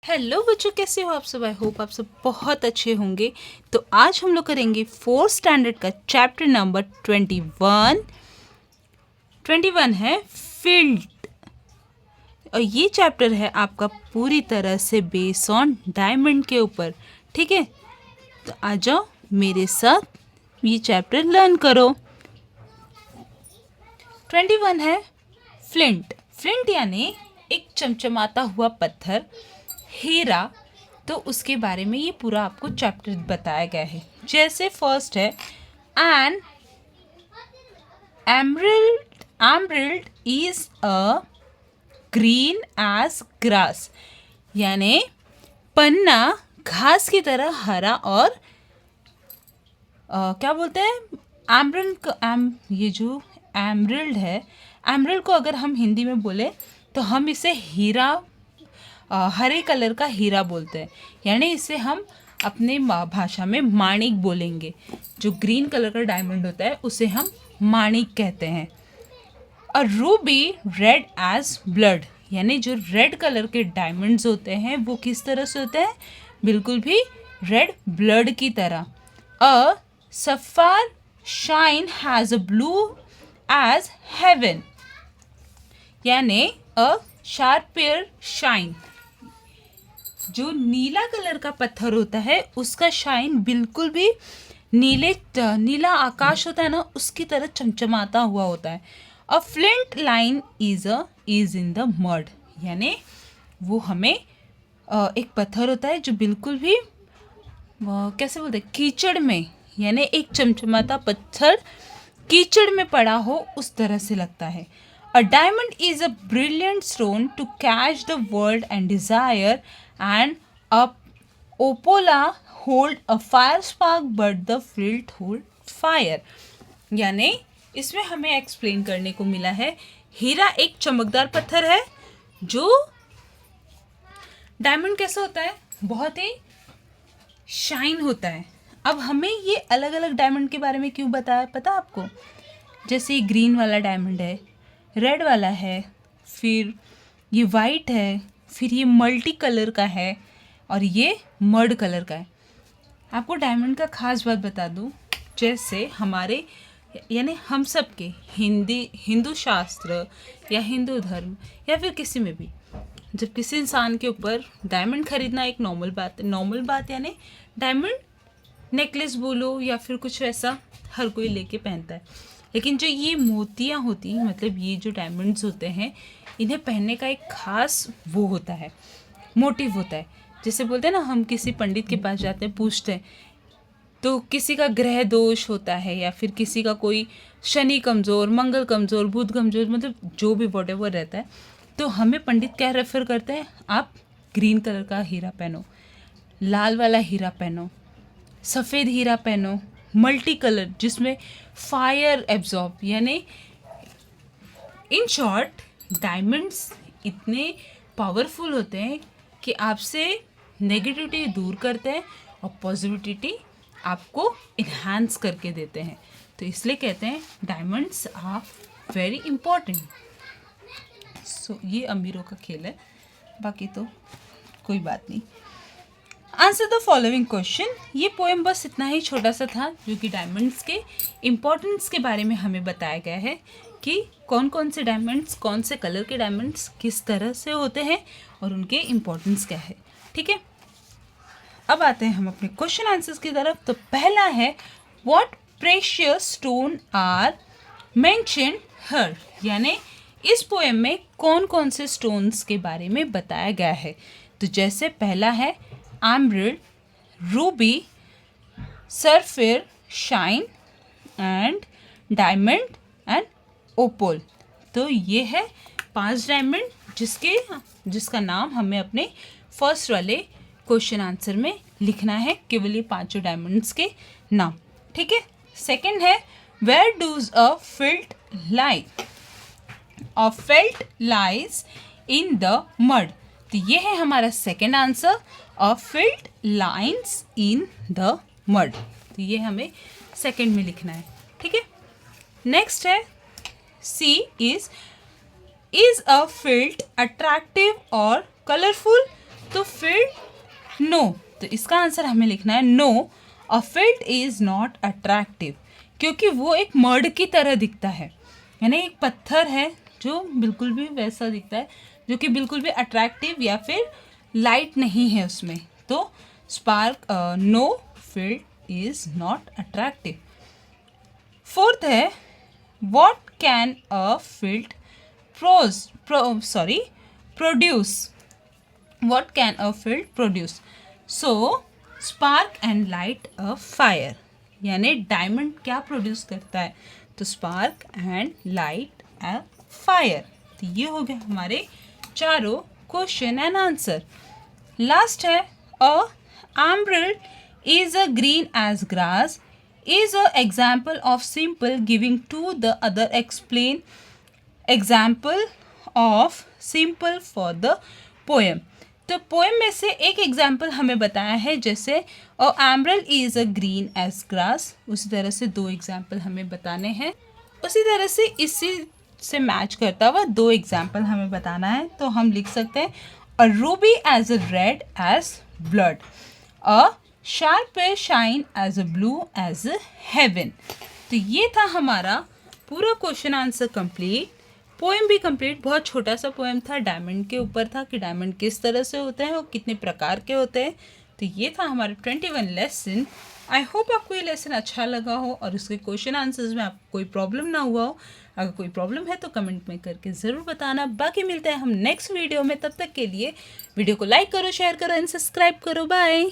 Hello बच्चों, कैसे हो आप सब। आई होप आप सब बहुत अच्छे होंगे। तो आज हम लोग करेंगे फोर्थ स्टैंडर्ड का चैप्टर नंबर 21 है फील्ड। और ये चैप्टर है आपका पूरी तरह से बेस ऑन डायमंड के ऊपर। ठीक है, तो आ जाओ मेरे साथ ये चैप्टर लर्न करो। 21 है फ्लिंट। फ्लिंट यानी एक चमचमाता हुआ पत्थर, हीरा। तो उसके बारे में ये पूरा आपको चैप्टर बताया गया है। जैसे फर्स्ट है an emerald is a green as grass, यानी पन्ना घास की तरह हरा और क्या बोलते हैं ये जो एमरिल्ड है, एमरिल्ड को अगर हम हिंदी में बोले तो हम इसे हीरा, हरे कलर का हीरा बोलते हैं। यानी इसे हम अपने भाषा में माणिक बोलेंगे। जो ग्रीन कलर का डायमंड होता है उसे हम माणिक कहते हैं। और रूबी रेड एज ब्लड, यानी जो रेड कलर के डायमंड्स होते हैं वो किस तरह से होते हैं, बिल्कुल भी रेड ब्लड की तरह। A sapphire shine has a blue as heaven, यानी अ शार्पियर शाइन, जो नीला कलर का पत्थर होता है उसका शाइन बिल्कुल भी नीला आकाश होता है ना, उसकी तरह चमचमाता हुआ होता है। A flint line is in the mud, यानी वो हमें एक पत्थर होता है जो बिल्कुल भी कैसे बोलते हैं, कीचड़ में, यानी एक चमचमाता पत्थर कीचड़ में पड़ा हो उस तरह से लगता है। A diamond is a brilliant stone to catch the world and desire, and a opola hold a fire spark but the flint hold fire। यानी इसमें हमें एक्सप्लेन करने को मिला है, हीरा एक चमकदार पत्थर है। जो डायमंड कैसा होता है, बहुत ही शाइन होता है। अब हमें ये अलग अलग डायमंड के बारे में क्यों बताया पता आपको। जैसे ये ग्रीन वाला डायमंड है, रेड वाला है, फिर ये वाइट है, फिर ये मल्टी कलर का है और ये मर्ड कलर का है। आपको डायमंड का खास बात बता दूं, जैसे हमारे यानी हम सब के हिंदू शास्त्र या हिंदू धर्म या फिर किसी में भी, जब किसी इंसान के ऊपर डायमंड खरीदना एक नॉर्मल बात यानी डायमंड नेकलेस बोलो या फिर कुछ वैसा हर कोई लेके पहनता है। लेकिन जो ये मोतियाँ होती हैं, मतलब ये जो डायमंड्स होते हैं, इन्हें पहनने का एक खास वो होता है, मोटिव होता है। जैसे बोलते हैं ना, हम किसी पंडित के पास जाते हैं, पूछते हैं, तो किसी का ग्रह दोष होता है या फिर किसी का कोई शनि कमज़ोर, मंगल कमज़ोर, बुध कमज़ोर, मतलब जो भी वॉटेवर रहता है, तो हमें पंडित क्या रेफर करते हैं, आप ग्रीन कलर का हीरा पहनो, लाल वाला हीरा पहनो, सफ़ेद हीरा पहनो, मल्टी कलर जिसमें फायर एब्जॉर्ब, यानी इन शॉर्ट डायमंड्स इतने पावरफुल होते हैं कि आपसे नेगेटिविटी दूर करते हैं और पॉजिटिविटी आपको इन्हांस करके देते हैं। तो इसलिए कहते हैं डायमंड्स आर वेरी इम्पॉर्टेंट। सो ये अमीरों का खेल है, बाकी तो कोई बात नहीं। Answer the following question. ये पोएम बस इतना ही छोटा सा था जो कि डायमंड्स के इम्पोर्टेंस के बारे में हमें बताया गया है कि कौन कौन से डायमंड्स, कौन से कलर के डायमंड्स किस तरह से होते हैं और उनके इम्पोर्टेंस क्या है। ठीक है, अब आते हैं हम अपने क्वेश्चन आंसर्स की तरफ। तो पहला है what precious stone are mentioned here, यानी इस पोएम में कौन कौन से स्टोन्स के बारे में बताया गया है। तो जैसे पहला है emerald, ruby, sapphire shine and diamond and opal. तो ये है 5 डायमंड जिसका नाम हमें अपने फर्स्ट वाले क्वेश्चन आंसर में लिखना है, केवल ये 5 डायमंड्स के नाम। ठीक है, सेकंड है where does a felt lies in the mud. तो ये है हमारा second answer, a felt lines in the mud. तो ये हमें सेकंड में लिखना है। ठीक है, नेक्स्ट है C is a felt attractive और कलरफुल। तो फील्ड नो, तो इसका आंसर हमें लिखना है no, a field is not attractive, क्योंकि वो एक मड की तरह दिखता है, यानी एक पत्थर है जो बिल्कुल भी वैसा दिखता है, जो कि बिल्कुल भी अट्रैक्टिव या फिर लाइट नहीं है उसमें। तो spark no field is not attractive. Fourth है what can a field produce, what can a field produce? So spark and light a fire, यानी डायमंड क्या प्रोड्यूस करता है, तो spark and light a fire. तो ये हो गया हमारे चारों क्वेश्चन एंड आंसर। लास्ट है a emerald is a green as grass is a example of simple giving to the other explain example of simple for the poem। तो poem में से एक एग्जाम्पल हमें बताया है, जैसे a emerald is a green as grass, उसी तरह से दो एग्जाम्पल हमें बताने हैं। उसी तरह से इसी से मैच करता हुआ दो एग्जाम्पल हमें बताना है। तो हम लिख सकते हैं a ruby as a red as blood, a शार्प shine as a blue as heaven. तो ये था हमारा पूरा क्वेश्चन आंसर कंप्लीट। पोएम भी कंप्लीट, बहुत छोटा सा पोएम था, डायमंड के ऊपर था कि डायमंड किस तरह से होते हैं और कितने प्रकार के होते हैं। तो ये था हमारा 21 लेसन। आई होप आपको ये लेसन अच्छा लगा हो और उसके क्वेश्चन आंसर्स में आपको कोई प्रॉब्लम ना हुआ हो। अगर कोई प्रॉब्लम है तो कमेंट में करके ज़रूर बताना। बाकी मिलते हैं हम नेक्स्ट वीडियो में, तब तक के लिए वीडियो को लाइक करो, शेयर करो एंड सब्सक्राइब करो। बाय।